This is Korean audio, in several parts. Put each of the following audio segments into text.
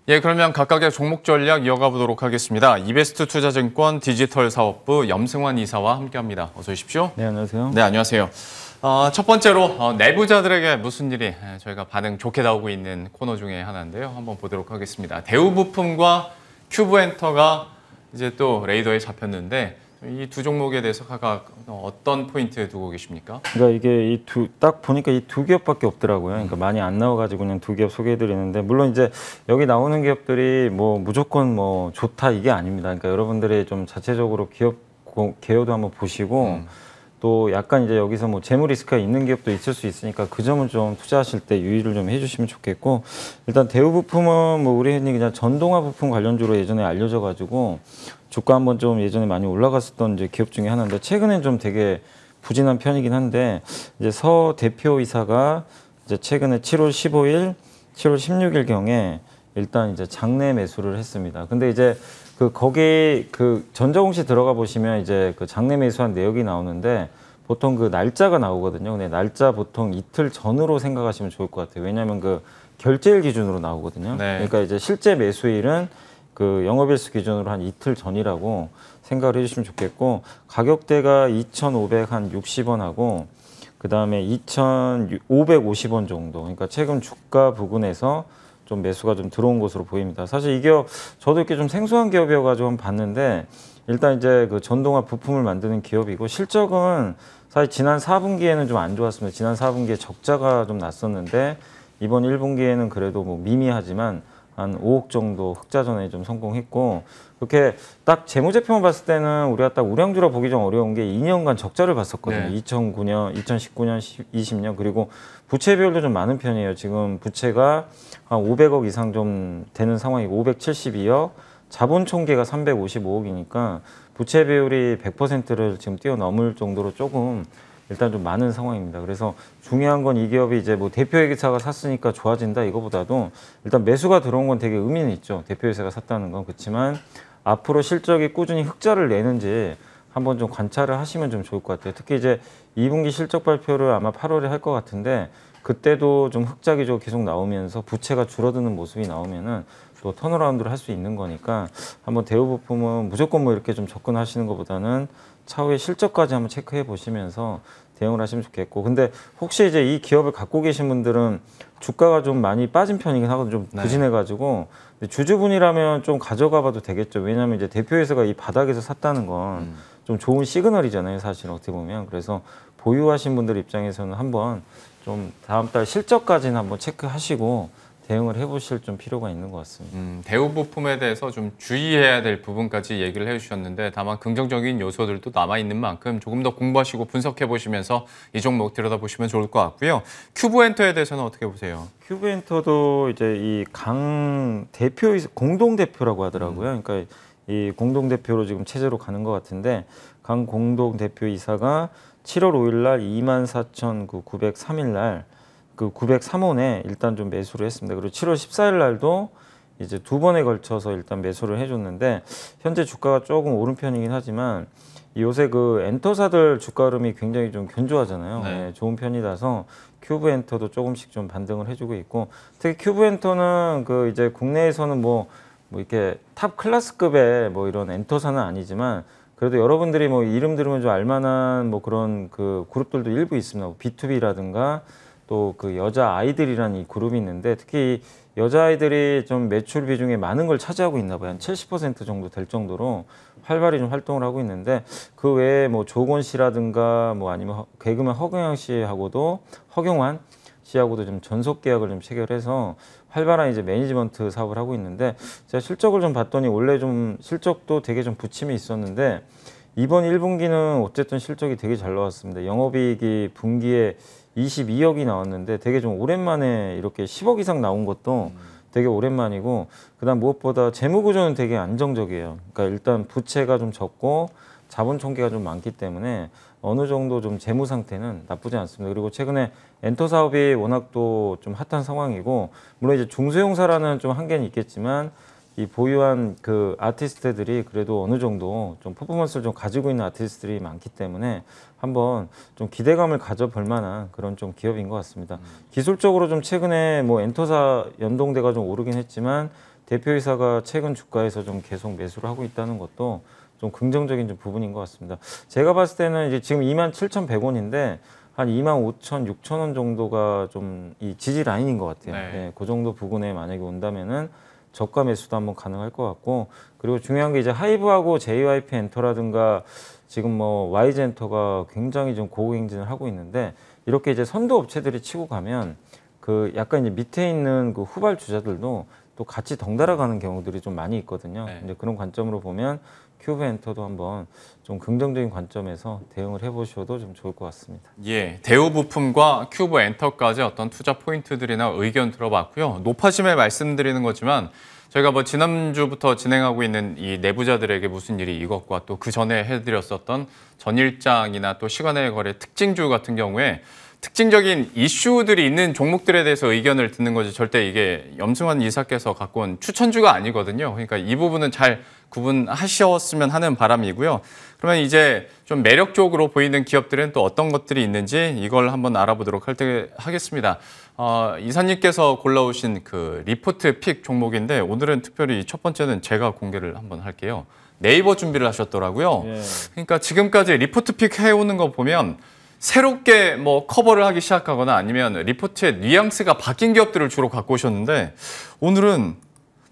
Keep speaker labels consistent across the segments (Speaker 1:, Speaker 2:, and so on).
Speaker 1: 예, 그러면 각각의 종목 전략 이어가 보도록 하겠습니다. 이베스트 투자증권 디지털 사업부 염승환 이사와 함께합니다. 어서 오십시오.
Speaker 2: 네, 안녕하세요.
Speaker 1: 네, 안녕하세요. 첫 번째로 내부자들에게 무슨 일이 저희가 반응 좋게 나오고 있는 코너 중에 하나인데요. 한번 보도록 하겠습니다. 대우부품과 큐브엔터가 이제 또 레이더에 잡혔는데 이 두 종목에 대해서 각각 어떤 포인트에 두고 계십니까?
Speaker 2: 그러니까 이게 딱 보니까 이 두 기업밖에 없더라고요. 그러니까 많이 안 나와가지고 그냥 두 기업 소개해드리는데, 물론 이제 여기 나오는 기업들이 뭐 무조건 뭐 좋다 이게 아닙니다. 그러니까 여러분들이 좀 자체적으로 기업 개요도 한번 보시고 또 약간 이제 여기서 뭐 재무 리스크가 있는 기업도 있을 수 있으니까 그 점은 좀 투자하실 때 유의를 좀 해주시면 좋겠고, 일단 대우부품은 뭐 우리 흔히 그냥 전동화 부품 관련주로 예전에 알려져가지고 주가 한번 좀 예전에 많이 올라갔었던 이제 기업 중에 하나인데, 최근엔 좀 되게 부진한 편이긴 한데, 이제 서 대표이사가 이제 최근에 7월 15일, 7월 16일 경에 일단 이제 장내 매수를 했습니다. 근데 이제 거기 전자공시 들어가 보시면 이제 그 장내 매수한 내역이 나오는데 보통 그 날짜가 나오거든요. 근데 날짜 보통 이틀 전으로 생각하시면 좋을 것 같아요. 왜냐하면 그 결제일 기준으로 나오거든요.
Speaker 1: 네.
Speaker 2: 그러니까 이제 실제 매수일은 그 영업일수 기준으로 한 이틀 전이라고 생각을 해주시면 좋겠고, 가격대가 2,560원하고 그 다음에 2,550원 정도. 그러니까 최근 주가 부근에서 좀 매수가 좀 들어온 것으로 보입니다. 사실 이 기업 저도 이렇게 좀 생소한 기업이어가지고 한번 봤는데, 일단 이제 그 전동화 부품을 만드는 기업이고 실적은 사실 지난 4분기에는 좀 안 좋았습니다. 지난 4분기에 적자가 좀 났었는데 이번 1분기에는 그래도 뭐 미미하지만 한 5억 정도 흑자전에 좀 성공했고, 그렇게 딱 재무제표만 봤을 때는 우리가 딱 우량주라 보기 좀 어려운 게 2년간 적자를 봤었거든요.
Speaker 1: 네.
Speaker 2: 2009년, 2019년, 20년, 그리고 부채 비율도 좀 많은 편이에요. 지금 부채가 한 500억 이상 좀 되는 상황이고 572억, 자본 총계가 355억이니까 부채 비율이 100%를 지금 뛰어넘을 정도로 조금 일단 좀 많은 상황입니다. 그래서 중요한 건 이 기업이 이제 뭐 대표회계사가 샀으니까 좋아진다 이거보다도 일단 매수가 들어온 건 되게 의미는 있죠. 대표회사가 샀다는 건. 그렇지만 앞으로 실적이 꾸준히 흑자를 내는지 한번 좀 관찰을 하시면 좀 좋을 것 같아요. 특히 이제 2분기 실적 발표를 아마 8월에 할 것 같은데, 그때도 좀 흑자 기조 계속 나오면서 부채가 줄어드는 모습이 나오면은 또 턴어라운드를 할 수 있는 거니까 한번 대우부품은 무조건 뭐 이렇게 좀 접근하시는 것보다는 차후에 실적까지 한번 체크해 보시면서 대응을 하시면 좋겠고, 근데 혹시 이제 이 기업을 갖고 계신 분들은 주가가 좀 많이 빠진 편이긴 하거든요. 좀 부진해가지고 주주분이라면 좀 가져가 봐도 되겠죠. 왜냐하면 이제 대표회사가 이 바닥에서 샀다는 건 좀 좋은 시그널이잖아요, 사실 어떻게 보면. 그래서 보유하신 분들 입장에서는 한번 좀 다음 달 실적까지는 한번 체크하시고 대응을 해보실 좀 필요가 있는 것 같습니다.
Speaker 1: 대우부품에 대해서 좀 주의해야 될 부분까지 얘기를 해주셨는데, 다만 긍정적인 요소들도 남아있는 만큼 조금 더 공부하시고 분석해 보시면서 이 종목 들여다보시면 좋을 것 같고요. 큐브엔터에 대해서는 어떻게 보세요?
Speaker 2: 큐브엔터도 이제 이 강 대표 공동 대표라고 하더라고요. 그러니까 이 공동 대표로 지금 체제로 가는 것 같은데, 강 공동 대표 이사가 7월 5일 날 24,903일 날 그 903원에 일단 좀 매수를 했습니다. 그리고 7월 14일 날도 이제 두 번에 걸쳐서 일단 매수를 해줬는데, 현재 주가가 조금 오른 편이긴 하지만 요새 그 엔터사들 주가 흐름이 굉장히 좀 견조하잖아요.
Speaker 1: 네.
Speaker 2: 네, 좋은 편이라서 큐브엔터도 조금씩 좀 반등을 해주고 있고, 특히 큐브엔터는 그 이제 국내에서는 뭐 이렇게 탑 클래스급의 뭐 이런 엔터사는 아니지만 그래도 여러분들이 뭐 이름 들으면 좀 알만한 뭐 그런 그 그룹들도 일부 있습니다. B2B라든가 또 그 여자 아이들이라는 이 그룹이 있는데, 특히 여자 아이들이 좀 매출 비중에 많은 걸 차지하고 있나 봐요. 한 70% 정도 될 정도로 활발히 좀 활동을 하고 있는데, 그 외에 뭐 조건 씨라든가 뭐 아니면 개그맨 허경환 씨하고도 좀 전속 계약을 좀 체결해서 활발한 이제 매니지먼트 사업을 하고 있는데, 제가 실적을 좀 봤더니 원래 좀 실적도 되게 좀 부침이 있었는데 이번 1분기는 어쨌든 실적이 되게 잘 나왔습니다. 영업이익이 분기에 22억이 나왔는데 되게 좀 오랜만에 이렇게 10억 이상 나온 것도 되게 오랜만이고, 그다음 무엇보다 재무 구조는 되게 안정적이에요. 그러니까 일단 부채가 좀 적고 자본 총계가 좀 많기 때문에 어느 정도 좀 재무 상태는 나쁘지 않습니다. 그리고 최근에 엔터 사업이 워낙 또 좀 핫한 상황이고, 물론 이제 중소형사라는 좀 한계는 있겠지만 이 보유한 그 아티스트들이 그래도 어느 정도 좀 퍼포먼스를 좀 가지고 있는 아티스트들이 많기 때문에 한번 좀 기대감을 가져볼 만한 그런 좀 기업인 것 같습니다. 기술적으로 좀 최근에 뭐 엔터사 연동대가 좀 오르긴 했지만 대표이사가 최근 주가에서 좀 계속 매수를 하고 있다는 것도 좀 긍정적인 좀 부분인 것 같습니다. 제가 봤을 때는 이제 지금 27,100원인데 한 25,000, 6,000원 정도가 좀 이 지지 라인인 것 같아요.
Speaker 1: 네.
Speaker 2: 네, 그 정도 부근에 만약에 온다면은 저가 매수도 한번 가능할 것 같고, 그리고 중요한 게 이제 하이브하고 JYP 엔터라든가 지금 뭐 YG 엔터가 굉장히 좀 고공행진을 하고 있는데, 이렇게 이제 선도 업체들이 치고 가면 그 약간 이제 밑에 있는 그 후발 주자들도 또 같이 덩달아 가는 경우들이 좀 많이 있거든요.
Speaker 1: 네.
Speaker 2: 이제 그런 관점으로 보면 큐브 엔터도 한번 좀 긍정적인 관점에서 대응을 해보셔도 좀 좋을 것 같습니다.
Speaker 1: 예, 대우부품과 큐브 엔터까지 어떤 투자 포인트들이나 의견 들어봤고요. 높아짐에 말씀드리는 거지만 저희가 뭐 지난주부터 진행하고 있는 이 내부자들에게 무슨 일이 이것과 또 그 전에 해드렸었던 전일장이나 또 시간의 거래 특징주 같은 경우에 특징적인 이슈들이 있는 종목들에 대해서 의견을 듣는 거지 절대 이게 염승환 이사께서 갖고 온 추천주가 아니거든요. 그러니까 이 부분은 잘 구분하셨으면 하는 바람이고요. 그러면 이제 좀 매력적으로 보이는 기업들은 또 어떤 것들이 있는지 이걸 한번 알아보도록 하겠습니다. 이사님께서 골라오신 그 리포트 픽 종목인데 오늘은 특별히 첫 번째는 제가 공개를 한번 할게요. 네이버 준비를 하셨더라고요.
Speaker 2: 예.
Speaker 1: 그러니까 지금까지 리포트 픽 해오는 거 보면 새롭게 뭐 커버를 하기 시작하거나 아니면 리포트의 뉘앙스가 바뀐 기업들을 주로 갖고 오셨는데 오늘은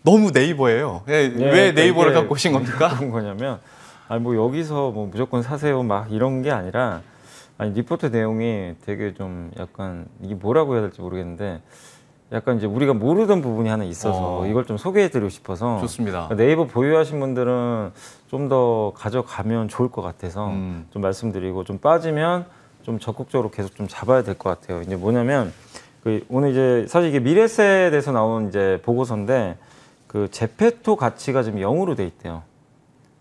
Speaker 1: 너무 네이버예요. 왜
Speaker 2: 그러니까
Speaker 1: 네이버를
Speaker 2: 이게
Speaker 1: 갖고 오신 겁니까?
Speaker 2: 어떤 거냐면, 아니 뭐 여기서 뭐 무조건 사세요 막 이런 게 아니라, 아니 리포트 내용이 되게 좀 약간 이게 뭐라고 해야 될지 모르겠는데, 약간 이제 우리가 모르던 부분이 하나 있어서 이걸 좀 소개해드리고 싶어서.
Speaker 1: 좋습니다.
Speaker 2: 네이버 보유하신 분들은 좀 더 가져가면 좋을 것 같아서 좀 말씀드리고, 좀 빠지면 좀 적극적으로 계속 좀 잡아야 될 것 같아요. 이제 뭐냐면 그 오늘 이제 사실 이게 미래셋에서 나온 이제 보고서인데, 그 제페토 가치가 지금 0으로 돼 있대요.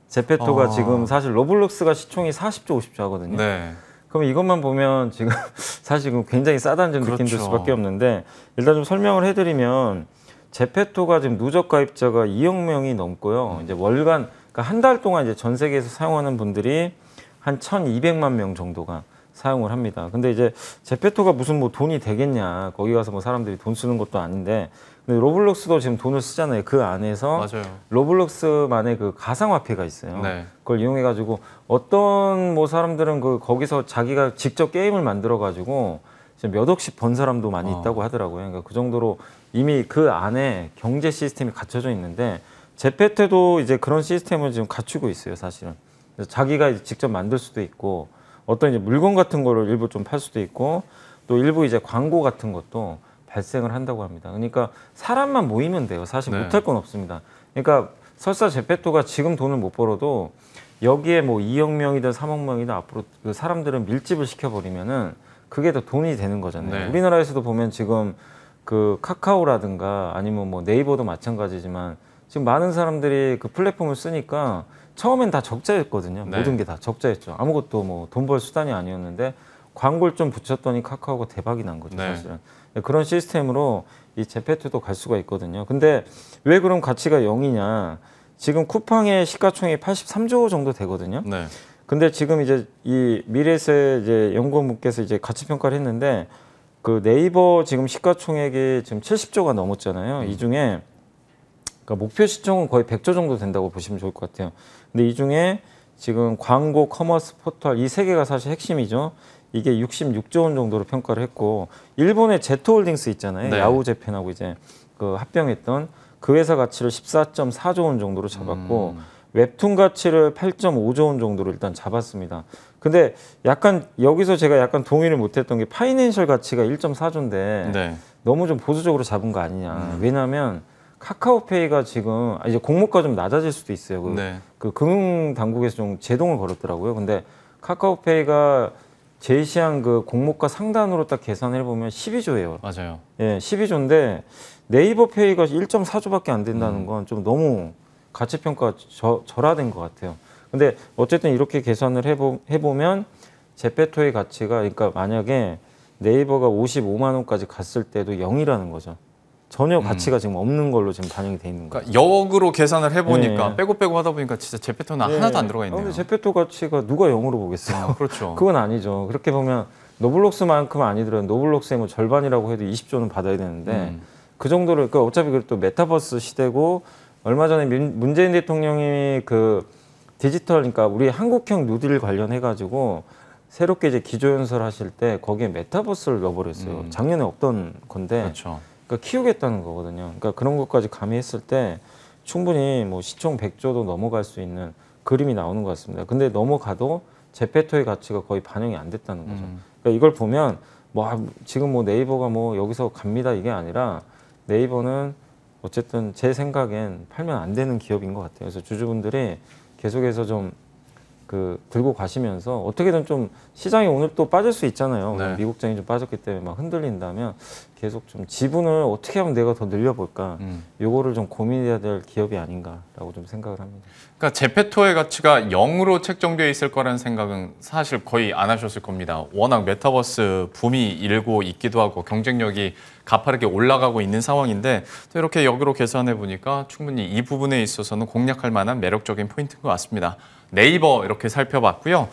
Speaker 2: 제페토가 지금 사실 로블록스가 시총이 40조 50조 하거든요.
Speaker 1: 네.
Speaker 2: 그럼 이것만 보면 지금 사실 지금 굉장히 싸다는 좀 느낌 들 수밖에 없는데, 일단 좀 설명을 해드리면 제페토가 지금 누적 가입자가 2억 명이 넘고요. 이제 월간, 그러니까 한 달 동안 이제 전 세계에서 사용하는 분들이 한 1,200만 명 정도가 사용을 합니다. 근데 이제 제페토가 무슨 뭐 돈이 되겠냐, 거기 가서 뭐 사람들이 돈 쓰는 것도 아닌데, 근데 로블록스도 지금 돈을 쓰잖아요. 그 안에서
Speaker 1: 맞아요.
Speaker 2: 로블록스만의 그 가상화폐가 있어요.
Speaker 1: 네.
Speaker 2: 그걸 이용해 가지고 어떤 뭐 사람들은 그 거기서 자기가 직접 게임을 만들어 가지고 몇 억씩 번 사람도 많이 있다고 하더라고요. 그러니까 그 정도로 이미 그 안에 경제 시스템이 갖춰져 있는데, 제페토도 이제 그런 시스템을 지금 갖추고 있어요, 사실은. 그래서 자기가 이제 직접 만들 수도 있고, 어떤 이제 물건 같은 거를 일부 좀 팔 수도 있고, 또 일부 이제 광고 같은 것도 발생을 한다고 합니다. 그러니까 사람만 모이면 돼요. 사실
Speaker 1: 네.
Speaker 2: 못할 건 없습니다. 그러니까 설사 제페토가 지금 돈을 못 벌어도 여기에 뭐 2억 명이든 3억 명이든 앞으로 그 사람들은 밀집을 시켜버리면은 그게 더 돈이 되는 거잖아요.
Speaker 1: 네.
Speaker 2: 우리나라에서도 보면 지금 그 카카오라든가 아니면 뭐 네이버도 마찬가지지만 지금 많은 사람들이 그 플랫폼을 쓰니까 처음엔 다 적자였거든요.
Speaker 1: 네.
Speaker 2: 모든 게 다 적자였죠. 아무것도 뭐 돈 벌 수단이 아니었는데 광고를 좀 붙였더니 카카오가 대박이 난 거죠,
Speaker 1: 네.
Speaker 2: 사실은. 그런 시스템으로 이 제페토도 갈 수가 있거든요. 근데 왜 그럼 가치가 0이냐? 지금 쿠팡의 시가총액이 83조 정도 되거든요.
Speaker 1: 네.
Speaker 2: 근데 지금 이제 이 미래세 이제 연구원분께서 이제 가치 평가를 했는데, 그 네이버 지금 시가총액이 지금 70조가 넘었잖아요. 이 중에 그러니까 목표 시총은 거의 100조 정도 된다고 보시면 좋을 것 같아요. 근데 이 중에 지금 광고, 커머스, 포털 이 세 개가 사실 핵심이죠. 이게 66조 원 정도로 평가를 했고, 일본의 제트홀딩스 있잖아요.
Speaker 1: 네.
Speaker 2: 야후재팬하고 이제 그 합병했던 그 회사 가치를 14.4조 원 정도로 잡았고, 웹툰 가치를 8.5조 원 정도로 일단 잡았습니다. 근데 약간 여기서 제가 약간 동의를 못했던 게 파이낸셜 가치가 1.4조인데
Speaker 1: 네.
Speaker 2: 너무 좀 보수적으로 잡은 거 아니냐. 왜냐하면 카카오페이가 지금 이제 공모가 좀 낮아질 수도 있어요.
Speaker 1: 네.
Speaker 2: 그 금융 당국에서 좀 제동을 걸었더라고요. 근데 카카오페이가 제시한 그 공모가 상단으로 딱 계산해 보면 12조예요.
Speaker 1: 맞아요.
Speaker 2: 예, 12조인데 네이버페이가 1.4조밖에 안 된다는 건 좀 너무 가치 평가 절하된 것 같아요. 근데 어쨌든 이렇게 계산을 해보면 제페토의 가치가, 그러니까 만약에 네이버가 55만 원까지 갔을 때도 0이라는 거죠. 전혀 가치가 지금 없는 걸로 지금 반영이 돼 있는 거예요.
Speaker 1: 그러니까 역으로 계산을 해보니까
Speaker 2: 네.
Speaker 1: 빼고 하다 보니까 진짜 제페토는 하나도 안 들어가 있네요.
Speaker 2: 근데 제페토 가치가 누가 0으로 보겠어요?
Speaker 1: 그렇죠.
Speaker 2: 그건 아니죠. 그렇게 보면 노블록스만큼은 아니더라도 노블록스의 뭐 절반이라고 해도 20조는 받아야 되는데 그 정도로 그러니까 어차피 또 메타버스 시대고 얼마 전에 문재인 대통령이 그 디지털 그러니까 우리 한국형 누딜 관련해 가지고 새롭게 이제 기조연설 하실 때 거기에 메타버스를 넣어버렸어요. 작년에 없던 건데
Speaker 1: 그렇죠.
Speaker 2: 그러니까 키우겠다는 거거든요. 그러니까 그런 것까지 가미했을 때 충분히 뭐 시총 100조도 넘어갈 수 있는 그림이 나오는 것 같습니다. 근데 넘어가도 제페토의 가치가 거의 반영이 안 됐다는 거죠. 그러니까 이걸 보면 뭐 지금 뭐 네이버가 뭐 여기서 갑니다 이게 아니라 네이버는 어쨌든 제 생각엔 팔면 안 되는 기업인 것 같아요. 그래서 주주분들이 계속해서 좀 그 들고 가시면서 어떻게든 좀 시장이 오늘 또 빠질 수 있잖아요.
Speaker 1: 네.
Speaker 2: 미국장이 좀 빠졌기 때문에 막 흔들린다면 계속 좀 지분을 어떻게 하면 내가 더 늘려볼까 요거를 좀 고민해야 될 기업이 아닌가라고 좀 생각을 합니다.
Speaker 1: 그러니까 제페토의 가치가 0으로 책정되어 있을 거라는 생각은 사실 거의 안 하셨을 겁니다. 워낙 메타버스 붐이 일고 있기도 하고 경쟁력이 가파르게 올라가고 있는 상황인데 또 이렇게 역으로 계산해 보니까 충분히 이 부분에 있어서는 공략할 만한 매력적인 포인트인 것 같습니다. 네이버 이렇게 살펴봤고요.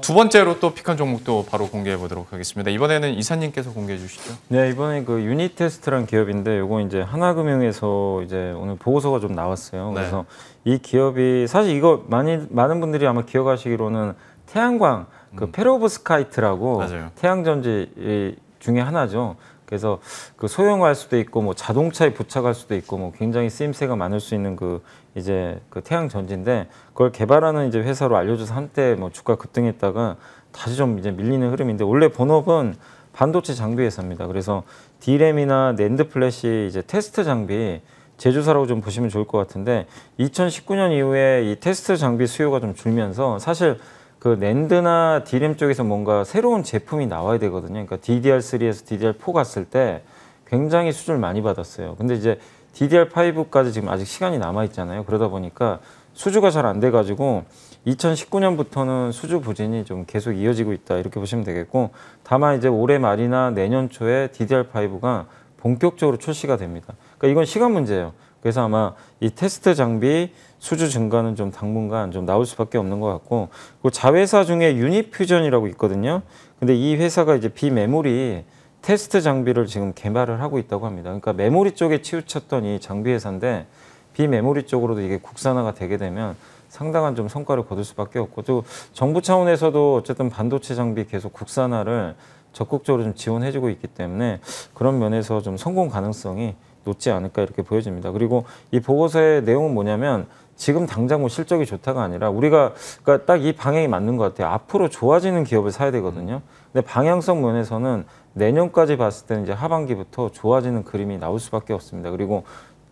Speaker 1: 두 번째로 또 픽한 종목도 바로 공개해 보도록 하겠습니다. 이번에는 이사님께서 공개해 주시죠.
Speaker 2: 네, 이번에 그 유니테스트란 기업인데 요거 이제 하나금융에서 이제 오늘 보고서가 좀 나왔어요.
Speaker 1: 네.
Speaker 2: 그래서 이 기업이 사실 이거 많은 분들이 아마 기억하시기로는 태양광 그 페로브스카이트라고
Speaker 1: 맞아요.
Speaker 2: 태양전지 중에 하나죠. 그래서 그 소형화할 수도 있고 뭐 자동차에 부착할 수도 있고 뭐 굉장히 쓰임새가 많을 수 있는 그 이제 그 태양 전지인데 그걸 개발하는 이제 회사로 알려져서 한때 뭐 주가 급등했다가 다시 좀 이제 밀리는 흐름인데 원래 본업은 반도체 장비 회사입니다. 그래서 D램이나 낸드 플래시 이제 테스트 장비 제조사라고 좀 보시면 좋을 것 같은데 2019년 이후에 이 테스트 장비 수요가 좀 줄면서 사실 그 낸드나 D램 쪽에서 뭔가 새로운 제품이 나와야 되거든요. 그러니까 DDR3에서 DDR4 갔을 때 굉장히 수주를 많이 받았어요. 근데 이제 DDR5까지 지금 아직 시간이 남아 있잖아요. 그러다 보니까 수주가 잘 안 돼가지고 2019년부터는 수주 부진이 좀 계속 이어지고 있다 이렇게 보시면 되겠고 다만 이제 올해 말이나 내년 초에 DDR5가 본격적으로 출시가 됩니다. 그러니까 이건 시간 문제예요. 그래서 아마 이 테스트 장비 수주 증가는 좀 당분간 좀 나올 수밖에 없는 것 같고 그 자회사 중에 유니퓨전이라고 있거든요. 근데 이 회사가 이제 비메모리 테스트 장비를 지금 개발을 하고 있다고 합니다. 그러니까 메모리 쪽에 치우쳤던 이 장비 회사인데 비메모리 쪽으로도 이게 국산화가 되게 되면 상당한 좀 성과를 거둘 수밖에 없고 또 정부 차원에서도 어쨌든 반도체 장비 계속 국산화를 적극적으로 좀 지원해주고 있기 때문에 그런 면에서 좀 성공 가능성이 높지 않을까 이렇게 보여집니다. 그리고 이 보고서의 내용은 뭐냐면 지금 당장 뭐 실적이 좋다가 아니라 우리가 그러니까 딱 이 방향이 맞는 것 같아요. 앞으로 좋아지는 기업을 사야 되거든요. 근데 방향성 면에서는 내년까지 봤을 때는 이제 하반기부터 좋아지는 그림이 나올 수밖에 없습니다. 그리고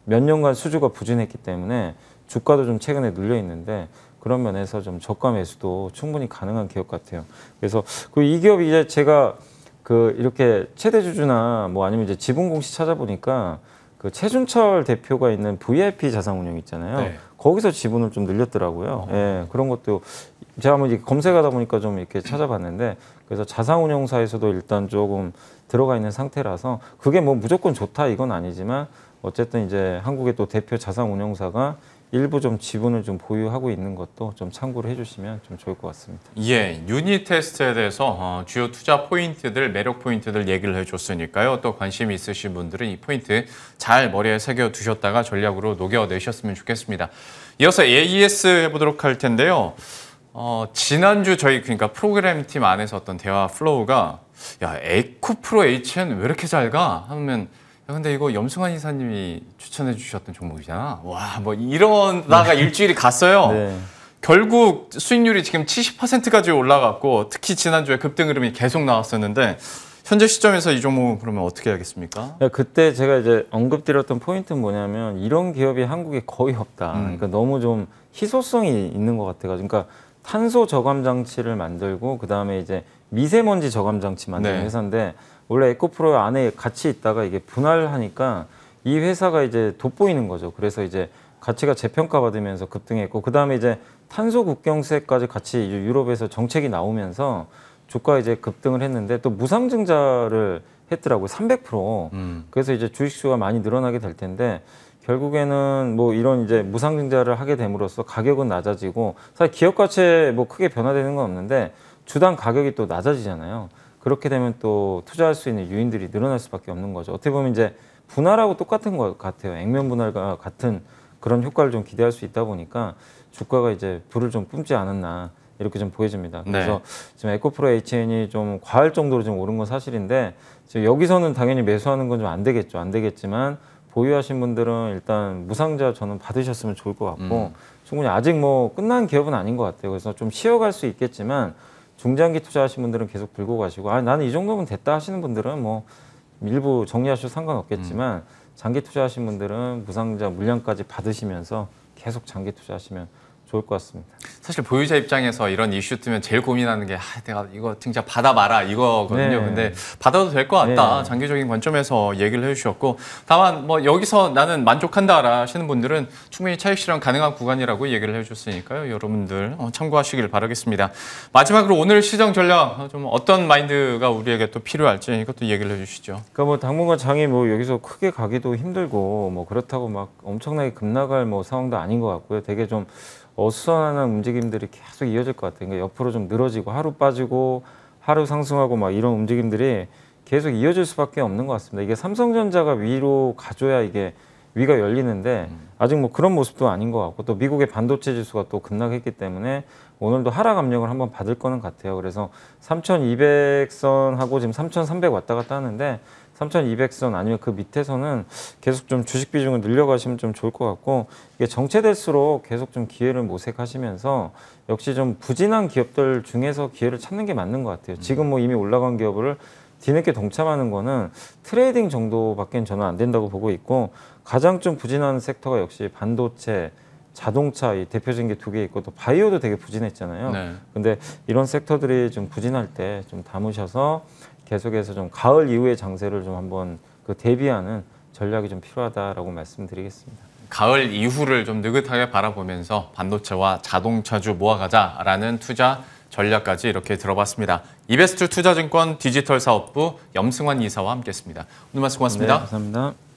Speaker 2: 몇 년간 수주가 부진했기 때문에 주가도 좀 최근에 눌려 있는데 그런 면에서 좀 저가 매수도 충분히 가능한 기업 같아요. 그래서 그 이 기업이 이제 제가 그 이렇게 최대 주주나 뭐 아니면 이제 지분 공시 찾아보니까 그 최준철 대표가 있는 VIP 자산운용 있잖아요.
Speaker 1: 네.
Speaker 2: 거기서 지분을 좀 늘렸더라고요. 예, 그런 것도 제가 한번 이제 검색하다 보니까 좀 이렇게 찾아봤는데 그래서 자산운용사에서도 일단 조금 들어가 있는 상태라서 그게 뭐 무조건 좋다 이건 아니지만 어쨌든 이제 한국의 또 대표 자산운용사가 일부 좀 지분을 좀 보유하고 있는 것도 좀 참고를 해주시면 좀 좋을 것 같습니다.
Speaker 1: 예, 유니 테스트에 대해서 주요 투자 포인트들, 매력 포인트들 얘기를 해줬으니까요. 또 관심 있으신 분들은 이 포인트 잘 머리에 새겨 두셨다가 전략으로 녹여내셨으면 좋겠습니다. 이어서 AES 해보도록 할 텐데요. 지난주 저희 그러니까 프로그램 팀 안에서 어떤 대화 플로우가 야, 에코프로 HN 왜 이렇게 잘 가? 하면 야, 근데 이거 염승환 이사님이 추천해 주셨던 종목이잖아. 와, 뭐 이러다가 일주일이 갔어요.
Speaker 2: 네.
Speaker 1: 결국 수익률이 지금 70%까지 올라갔고 특히 지난주에 급등 흐름이 계속 나왔었는데 현재 시점에서 이 종목은 그러면 어떻게 하겠습니까?
Speaker 2: 그때 제가 이제 언급드렸던 포인트는 뭐냐면 이런 기업이 한국에 거의 없다. 그러니까 너무 좀 희소성이 있는 것 같아가지고 그러니까 탄소 저감 장치를 만들고 그 다음에 이제 미세먼지 저감 장치 만드는
Speaker 1: 네.
Speaker 2: 회사인데 원래 에코프로 안에 같이 있다가 이게 분할하니까 이 회사가 이제 돋보이는 거죠. 그래서 이제 가치가 재평가 받으면서 급등했고 그 다음에 이제 탄소 국경세까지 같이 이제 유럽에서 정책이 나오면서 주가 이제 급등을 했는데 또 무상증자를 했더라고요. 300%. 그래서 이제 주식수가 많이 늘어나게 될 텐데 결국에는 뭐 이런 이제 무상증자를 하게 됨으로써 가격은 낮아지고 사실 기업 가치에 뭐 크게 변화되는 건 없는데 주당 가격이 또 낮아지잖아요. 그렇게 되면 또 투자할 수 있는 유인들이 늘어날 수밖에 없는 거죠. 어떻게 보면 이제 분할하고 똑같은 것 같아요. 액면 분할과 같은 그런 효과를 좀 기대할 수 있다 보니까 주가가 이제 불을 좀 뿜지 않았나 이렇게 좀 보여집니다. 그래서 지금 에코프로 HN이 좀 과할 정도로 좀 오른 건 사실인데 지금 여기서는 당연히 매수하는 건 좀 안 되겠죠. 안 되겠지만 보유하신 분들은 일단 무상자 저는 받으셨으면 좋을 것 같고 충분히 아직 뭐 끝난 기업은 아닌 것 같아요. 그래서 좀 쉬어갈 수 있겠지만 중장기 투자하신 분들은 계속 들고 가시고 나는 이 정도면 됐다 하시는 분들은 뭐 일부 정리하셔도 상관없겠지만 장기 투자하신 분들은 무상자 물량까지 받으시면서 계속 장기 투자하시면 좋을 것 같습니다.
Speaker 1: 사실 보유자 입장에서 이런 이슈 뜨면 제일 고민하는 게 내가 이거 진짜 받아봐라 이거거든요.
Speaker 2: 네.
Speaker 1: 근데 받아도 될 것 같다.
Speaker 2: 네.
Speaker 1: 장기적인 관점에서 얘기를 해주셨고 다만 뭐 여기서 나는 만족한다 하시는 분들은 충분히 차익 실현 가능한 구간이라고 얘기를 해주셨으니까요. 여러분들 참고하시길 바라겠습니다. 마지막으로 오늘 시장 전략 좀 어떤 마인드가 우리에게 또 필요할지 이것도 얘기를 해주시죠.
Speaker 2: 그러니까 뭐 당분간 장이 뭐 여기서 크게 가기도 힘들고 뭐 그렇다고 막 엄청나게 급나갈 뭐 상황도 아닌 것 같고요. 되게 좀 어수선한 움직임들이 계속 이어질 것 같아요. 그러니까 옆으로 좀 늘어지고 하루 빠지고 하루 상승하고 막 이런 움직임들이 계속 이어질 수밖에 없는 것 같습니다. 이게 삼성전자가 위로 가줘야 이게 위가 열리는데 아직 뭐 그런 모습도 아닌 것 같고 또 미국의 반도체 지수가 또 급락했기 때문에 오늘도 하락 압력을 한번 받을 거는 같아요. 그래서 3,200선하고 지금 3,300 왔다 갔다 하는데 3,200선 아니면 그 밑에서는 계속 좀 주식 비중을 늘려가시면 좀 좋을 것 같고 이게 정체될수록 계속 좀 기회를 모색하시면서 역시 좀 부진한 기업들 중에서 기회를 찾는 게 맞는 것 같아요. 지금 뭐 이미 올라간 기업을 뒤늦게 동참하는 거는 트레이딩 정도밖에 저는 안 된다고 보고 있고 가장 좀 부진한 섹터가 역시 반도체, 자동차 이 대표적인 게 두 개 있고 또 바이오도 되게 부진했잖아요.
Speaker 1: 네.
Speaker 2: 근데 이런 섹터들이 좀 부진할 때 좀 담으셔서 계속해서 좀 가을 이후의 장세를 좀 한번 그 대비하는 전략이 좀 필요하다라고 말씀드리겠습니다.
Speaker 1: 가을 이후를 좀 느긋하게 바라보면서 반도체와 자동차주 모아가자라는 투자 전략까지 이렇게 들어봤습니다. 이베스트 투자증권 디지털 사업부 염승환 이사와 함께했습니다. 오늘 말씀 고맙습니다.
Speaker 2: 네, 감사합니다.